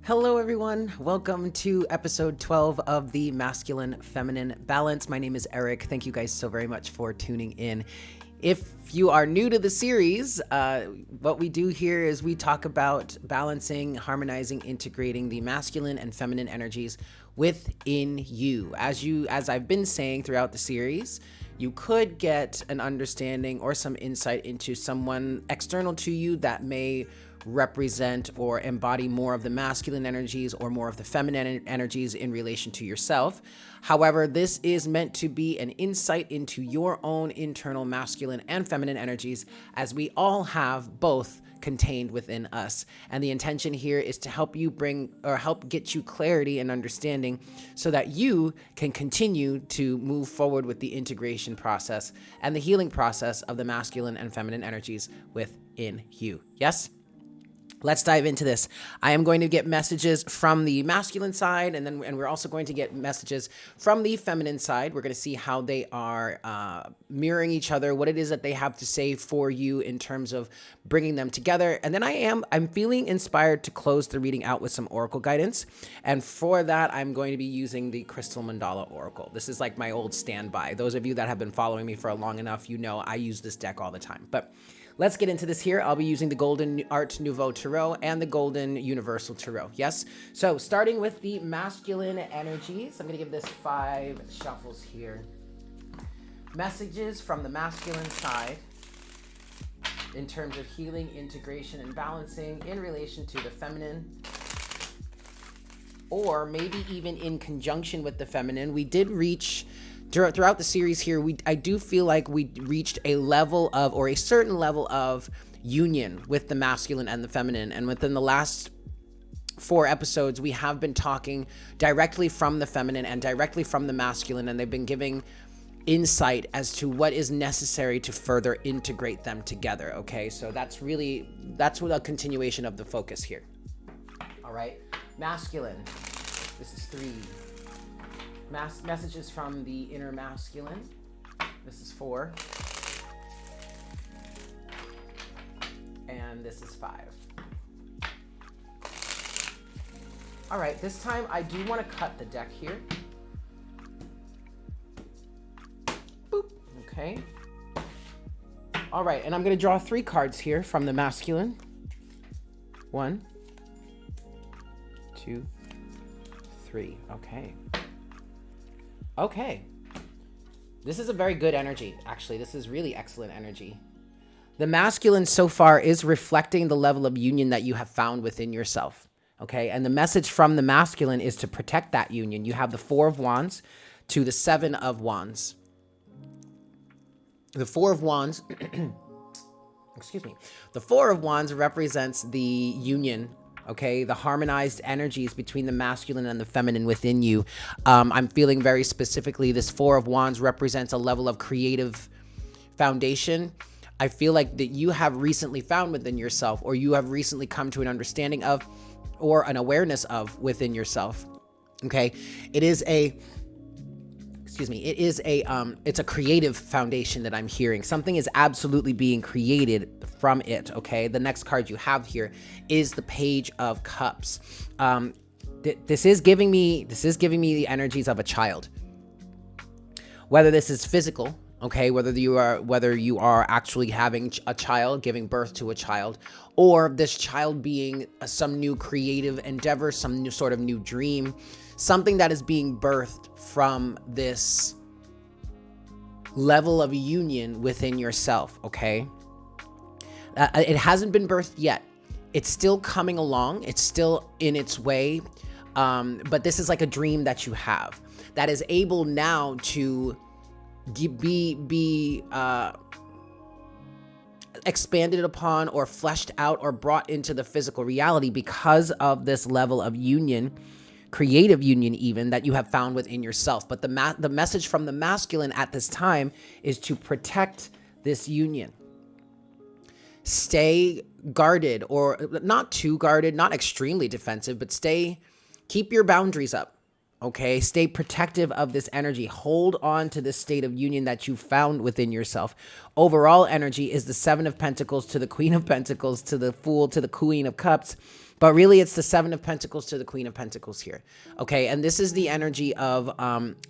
Hello, everyone. Welcome to episode 12 of the Masculine Feminine Balance. My name is Eric. Thank you guys so very much for tuning in. If you are new to the series, what we do here is we talk about balancing, harmonizing, integrating the masculine and feminine energies within you. As I've been saying throughout the series, you could get an understanding or some insight into someone external to you that may represent or embody more of the masculine energies or more of the feminine energies in relation to yourself. However, this is meant to be an insight into your own internal masculine and feminine energies, as we all have both contained within us. And the intention here is to help get you clarity and understanding so that you can continue to move forward with the integration process and the healing process of the masculine and feminine energies within you. Yes? Let's dive into this. I am going to get messages from the masculine side, and we're also going to get messages from the feminine side. We're going to see how they are mirroring each other, what it is that they have to say for you in terms of bringing them together. And then I'm feeling inspired to close the reading out with some oracle guidance. And for that, I'm going to be using the Crystal Mandala Oracle. This is like my old standby. Those of you that have been following me for long enough, you know I use this deck all the time. But let's get into this here. I'll be using the Golden Art Nouveau Tarot and the Golden Universal Tarot. Yes? So starting with the masculine energies, I'm going to give this 5 shuffles here. Messages from the masculine side in terms of healing, integration, and balancing in relation to the feminine, or maybe even in conjunction with the feminine. We did reach throughout the series here, I do feel like we reached a level of, or a certain level of union with the masculine and the feminine. And within the last 4 episodes, we have been talking directly from the feminine and directly from the masculine, and they've been giving insight as to what is necessary to further integrate them together. Okay, so that's what a continuation of the focus here. All right, masculine. This is 3. Messages from the inner masculine. This is 4. And this is 5. All right, this time I do want to cut the deck here. Boop. Okay. All right, and I'm going to draw 3 cards here from the masculine. 1, 2, 3. Okay. This is a very good energy. Actually, this is really excellent energy. The masculine so far is reflecting the level of union that you have found within yourself. Okay. And the message from the masculine is to protect that union. You have the 4 of Wands to the 7 of Wands. The 4 of Wands, excuse me. The 4 of Wands represents the union. Okay, the harmonized energies between the masculine and the feminine within you. I'm feeling very specifically this 4 of Wands represents a level of creative foundation. I feel like that you have recently found within yourself, or you have recently come to an understanding of, or an awareness of within yourself. Okay, it's a creative foundation that I'm hearing. Something is absolutely being created from it. Okay. The next card you have here is the Page of Cups. This is giving me the energies of a child, whether this is physical. Okay. Whether you are actually having a child, giving birth to a child, or this child being some new creative endeavor, some new sort of new dream, something that is being birthed from this level of union within yourself, okay? It hasn't been birthed yet. It's still coming along. It's still in its way. But this is like a dream that you have that is able now to be expanded upon or fleshed out or brought into the physical reality because of this level of union, creative union even, that you have found within yourself. But the message from the masculine at this time is to protect this union. Stay guarded, or not too guarded, not extremely defensive, but keep your boundaries up. Okay, stay protective of this energy. Hold on to this state of union that you found within yourself. Overall energy is the Seven of Pentacles to the Queen of Pentacles to the Fool to the Queen of Cups. But really, it's the Seven of Pentacles to the Queen of Pentacles here. Okay, and this is the energy of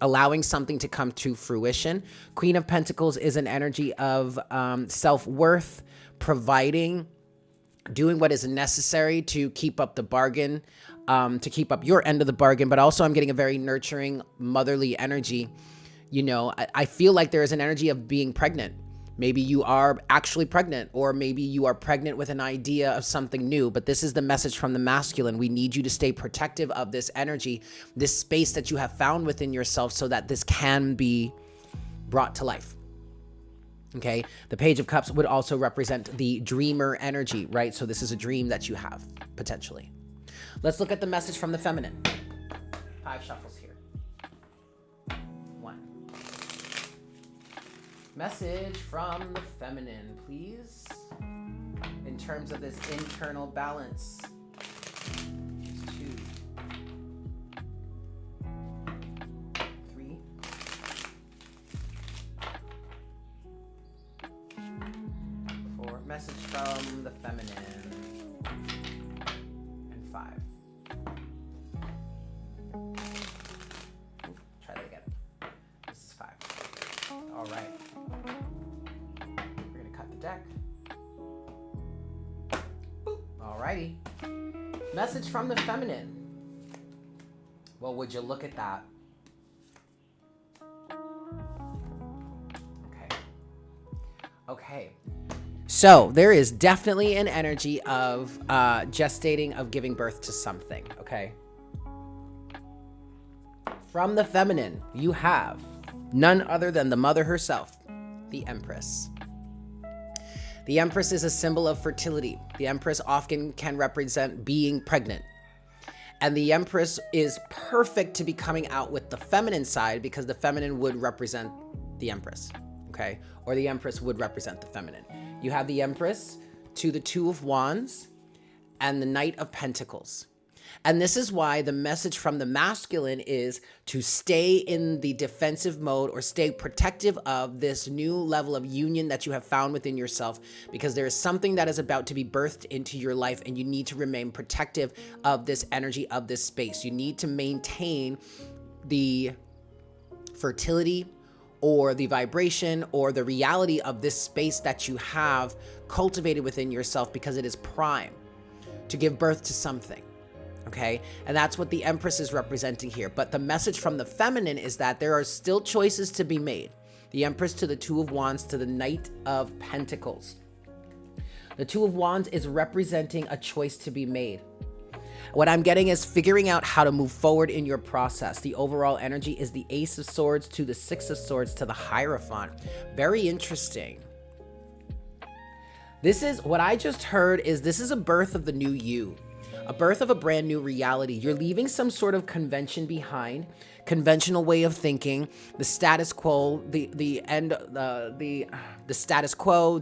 allowing something to come to fruition. Queen of Pentacles is an energy of self-worth, providing, doing what is necessary to keep up the bargain, to keep up your end of the bargain. But also I'm getting a very nurturing, motherly energy. You know, I feel like there is an energy of being pregnant. Maybe you are actually pregnant, or maybe you are pregnant with an idea of something new. But this is the message from the masculine. We need you to stay protective of this energy, this space that you have found within yourself, so that this can be brought to life. Okay, the Page of Cups would also represent the dreamer energy, right? So this is a dream that you have, potentially. Let's look at the message from the feminine. 5 shuffles here. 1. Message from the feminine, please. In terms of this internal balance. 2. 3. 4. Message from the feminine. And 5. Try that again. This is 5. All right. We're going to cut the deck. Boop. All righty. Message from the feminine. Well, would you look at that? Okay. So there is definitely an energy of gestating, of giving birth to something, okay? From the feminine, you have none other than the mother herself, the Empress. The Empress is a symbol of fertility. The Empress often can represent being pregnant. And the Empress is perfect to be coming out with the feminine side, because the feminine would represent the Empress, okay? Or the Empress would represent the feminine. You have the Empress to the Two of Wands and the Knight of Pentacles. And this is why the message from the masculine is to stay in the defensive mode, or stay protective of this new level of union that you have found within yourself, because there is something that is about to be birthed into your life, and you need to remain protective of this energy, of this space. You need to maintain the fertility, or the vibration, or the reality of this space that you have cultivated within yourself, because it is prime to give birth to something, okay? And that's what the Empress is representing here. But the message from the feminine is that there are still choices to be made. The Empress to the Two of Wands to the Knight of Pentacles. The Two of Wands is representing a choice to be made. What I'm getting is figuring out how to move forward in your process. The overall energy is the Ace of Swords to the Six of Swords to the Hierophant. Very interesting. This is what I just heard is this is a birth of the new you, a birth of a brand new reality. You're leaving some sort of convention behind, conventional way of thinking, the status quo, the status quo,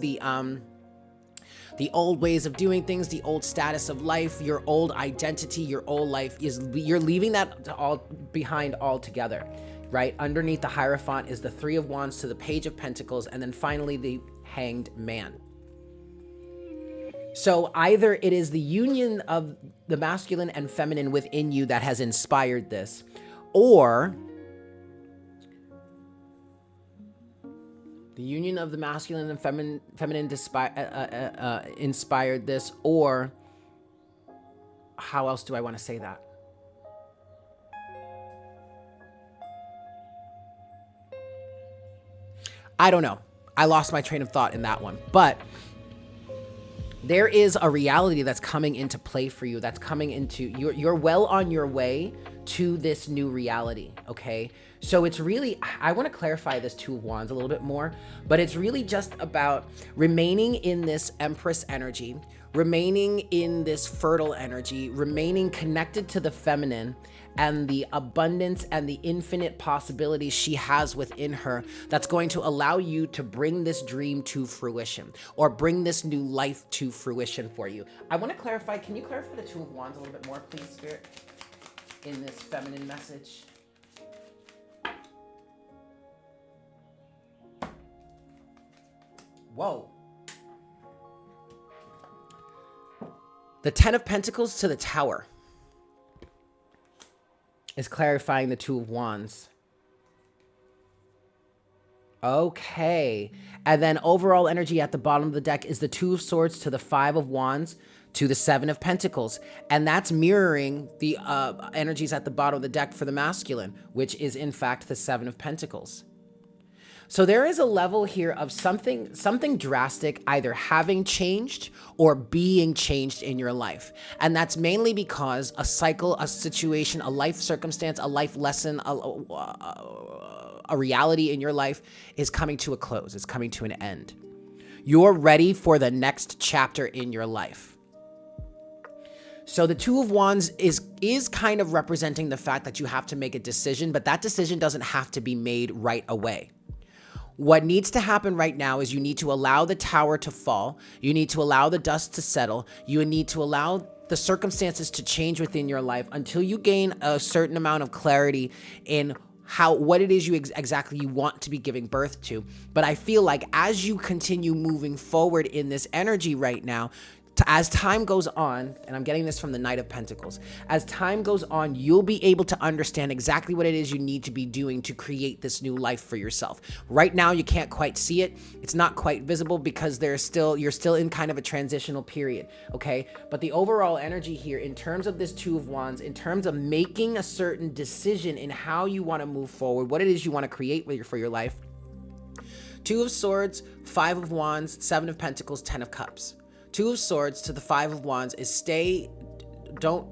the old ways of doing things, the old status of life, your old identity, your old life, you're leaving that all behind altogether, right? Underneath the Hierophant is the Three of Wands to the Page of Pentacles, and then finally the Hanged Man. So either it is the union of the masculine and feminine within you that has inspired this, or the union of the masculine and feminine inspired this, or how else do I want to say that? I don't know. I lost my train of thought in that one. But there is a reality that's coming into play for you, that's coming into, you're well on your way to this new reality, okay? So it's really, I want to clarify this Two of Wands a little bit more, but it's really just about remaining in this Empress energy, remaining in this fertile energy, remaining connected to the feminine and the abundance and the infinite possibilities she has within her, that's going to allow you to bring this dream to fruition, or bring this new life to fruition for you. I want to clarify, can you clarify the Two of Wands a little bit more, please, Spirit, in this feminine message? Whoa. The Ten of Pentacles to the Tower is clarifying the Two of Wands. Okay. And then overall energy at the bottom of the deck is the Two of Swords to the Five of Wands to the Seven of Pentacles. And that's mirroring the energies at the bottom of the deck for the masculine, which is in fact the Seven of Pentacles. So there is a level here of something drastic either having changed or being changed in your life. And that's mainly because a cycle, a situation, a life circumstance, a life lesson, a reality in your life is coming to a close. It's coming to an end. You're ready for the next chapter in your life. So the Two of Wands is kind of representing the fact that you have to make a decision, but that decision doesn't have to be made right away. What needs to happen right now is you need to allow the tower to fall. You need to allow the dust to settle. You need to allow the circumstances to change within your life until you gain a certain amount of clarity in what it is exactly you want to be giving birth to. But I feel like as you continue moving forward in this energy right now, as time goes on, and I'm getting this from the Knight of Pentacles, as time goes on, you'll be able to understand exactly what it is you need to be doing to create this new life for yourself. Right now, you can't quite see it. It's not quite visible because you're still in kind of a transitional period, okay? But the overall energy here in terms of this Two of Wands, in terms of making a certain decision in how you want to move forward, what it is you want to create for your life. Two of Swords, Five of Wands, Seven of Pentacles, Ten of Cups. Two of Swords to the Five of Wands is don't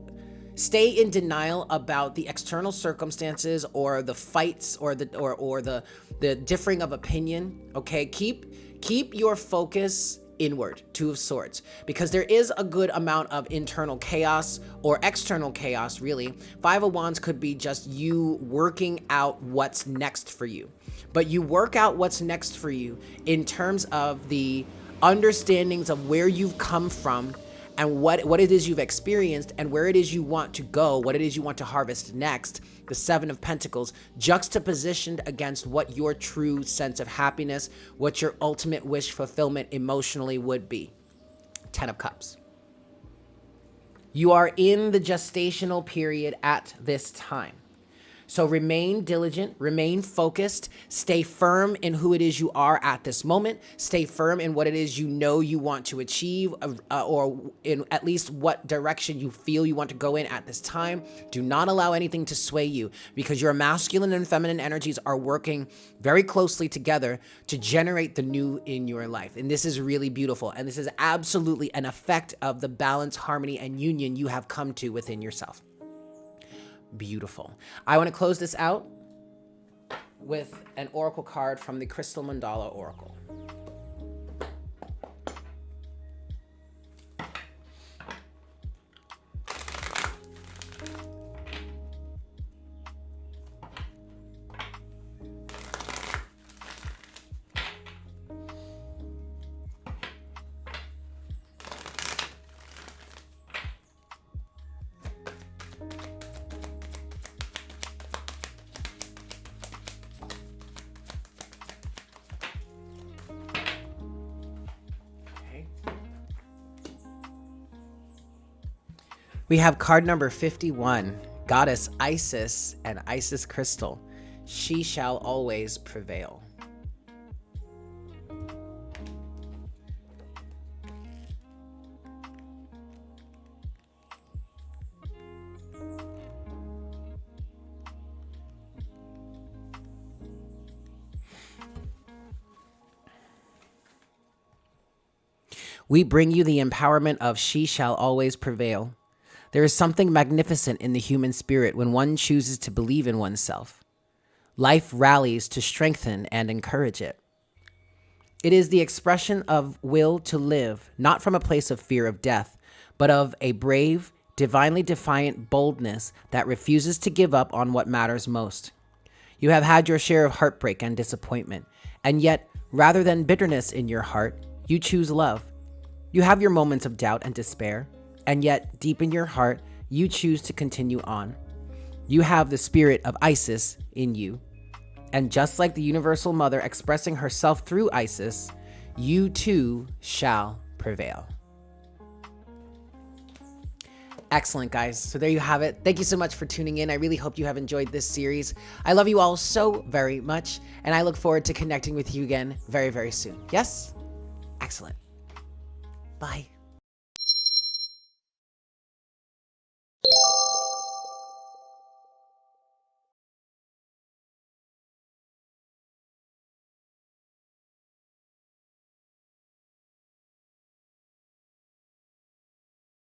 stay in denial about the external circumstances or the fights or the differing of opinion. Okay, keep your focus inward. Two of Swords, because there is a good amount of internal chaos or external chaos, really. Five of Wands could be just you working out what's next for you, but you work out what's next for you in terms of the understandings of where you've come from and what it is you've experienced and where it is you want to go, what it is you want to harvest next. The Seven of Pentacles juxtapositioned against what your true sense of happiness, what your ultimate wish fulfillment emotionally would be. Ten of Cups. You are in the gestational period at this time. So remain diligent, remain focused, stay firm in who it is you are at this moment, stay firm in what it is you know you want to achieve, or in at least what direction you feel you want to go in at this time. Do not allow anything to sway you, because your masculine and feminine energies are working very closely together to generate the new in your life. And this is really beautiful. And this is absolutely an effect of the balance, harmony, and union you have come to within yourself. Beautiful. I want to close this out with an oracle card from the Crystal Mandala Oracle. We have card number 51, Goddess Isis and Isis Crystal. She shall always prevail. We bring you the empowerment of She shall always prevail. There is something magnificent in the human spirit when one chooses to believe in oneself. Life rallies to strengthen and encourage it. It is the expression of will to live, not from a place of fear of death, but of a brave, divinely defiant boldness that refuses to give up on what matters most. You have had your share of heartbreak and disappointment, and yet, rather than bitterness in your heart, you choose love. You have your moments of doubt and despair, and yet, deep in your heart, you choose to continue on. You have the spirit of Isis in you. And just like the Universal Mother expressing herself through Isis, you too shall prevail. Excellent, guys. So there you have it. Thank you so much for tuning in. I really hope you have enjoyed this series. I love you all so very much, and I look forward to connecting with you again very, very soon. Yes? Excellent. Bye.